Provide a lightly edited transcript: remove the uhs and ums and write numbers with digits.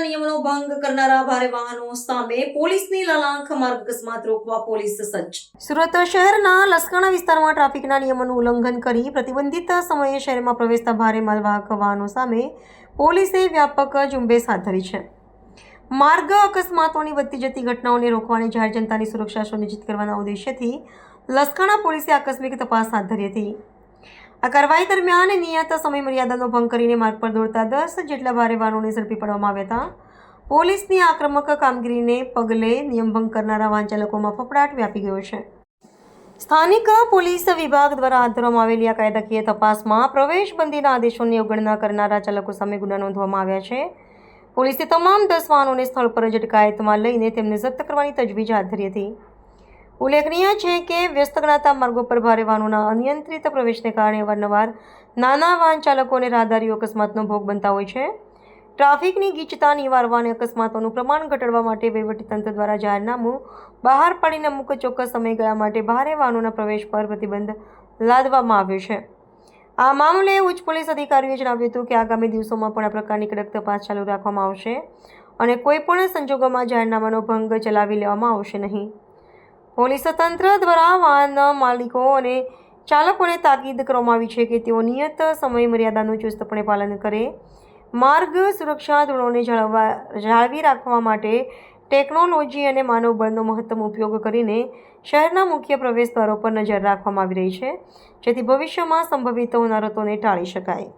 નિયમોનો ભંગ કરનારા ભારે વાહનો સામે પોલીસની લલાંખ. માર્ગ અકસ્માત રોકવા પોલીસ સજ્જ. સુરત શહેરના લસકાણા વિસ્તારમાં ટ્રાફિકના નિયમોનું ઉલ્લંઘન કરી પ્રતિબંધિત સમયે શહેરમાં પ્રવેશતા ભારે માલવાહક વાહનો સામે પોલીસે વ્યાપક ઝુંબેશ હાથ ધરી છે. માર્ગ અકસ્માતોની વધતી જતી ઘટનાઓને રોકવાની જાહેર જનતાની સુરક્ષા સુનિશ્ચિત કરવાના ઉદ્દેશ્યથી લસકાણા પોલીસે આકસ્મિક તપાસ હાથ ધરી હતી. આ કાર્યવાહી દરમિયાન નિયત સમય મર્યાદાનો ભંગ કરીને માર્ગ પર દોડતા 10 જેટલા ભારે વાહનોને ઝડપી પાડવામાં આવ્યા હતા. પોલીસની આક્રમક કામગીરીને પગલે નિયમભંગ કરનારા વાહન ચાલકોમાં ફફડાટ વ્યાપી ગયો છે. સ્થાનિક પોલીસ વિભાગ દ્વારા હાથ ધરવામાં આવેલી આ કાયદાકીય તપાસમાં પ્રવેશબંધીના આદેશોની અવગણના કરનારા ચાલકો સામે ગુના નોંધવામાં આવ્યા છે. પોલીસે તમામ 10 વાહનોને સ્થળ પર જ અટકાયતમાં લઈને તેમને જપ્ત કરવાની તજવીજ હાથ ધરી હતી. ઉલ્લેખનીય છે કે વ્યસ્ત ગણાતા માર્ગો પર ભારે વાહનોના અનિયંત્રિત પ્રવેશને કારણે અવારનવાર નાના વાહન ચાલકો અને રાહદારીઓ અકસ્માતનો ભોગ બનતા હોય છે. ટ્રાફિકની ગીચતા નિવારવા અને અકસ્માતોનું પ્રમાણ ઘટાડવા માટે વહીવટીતંત્ર દ્વારા જાહેરનામું બહાર પાડીને અમુક ચોક્કસ સમયગાળા માટે ભારે વાહનોના પ્રવેશ પર પ્રતિબંધ લાદવામાં આવ્યો છે. આ મામલે ઉચ્ચ પોલીસ અધિકારીઓએ જણાવ્યું હતું કે આગામી દિવસોમાં પણ આ પ્રકારની કડક તપાસ ચાલુ રાખવામાં આવશે અને કોઈપણ સંજોગોમાં જાહેરનામાનો ભંગ ચલાવી લેવામાં આવશે નહીં. પોલીસ તંત્ર દ્વારા વાહન માલિકો અને ચાલકોને તાકીદ કરવામાં આવી છે કે તેઓ નિયત સમય મર્યાદાનું ચુસ્તપણે પાલન કરે. માર્ગ સુરક્ષા ધોરણોને જાળવી રાખવા માટે ટેકનોલોજી અને માનવબળનો મહત્તમ ઉપયોગ કરીને શહેરના મુખ્ય પ્રવેશદ્વારો પર નજર રાખવામાં આવી રહી છે, જેથી ભવિષ્યમાં સંભવિત હોનારતોને ટાળી શકાય.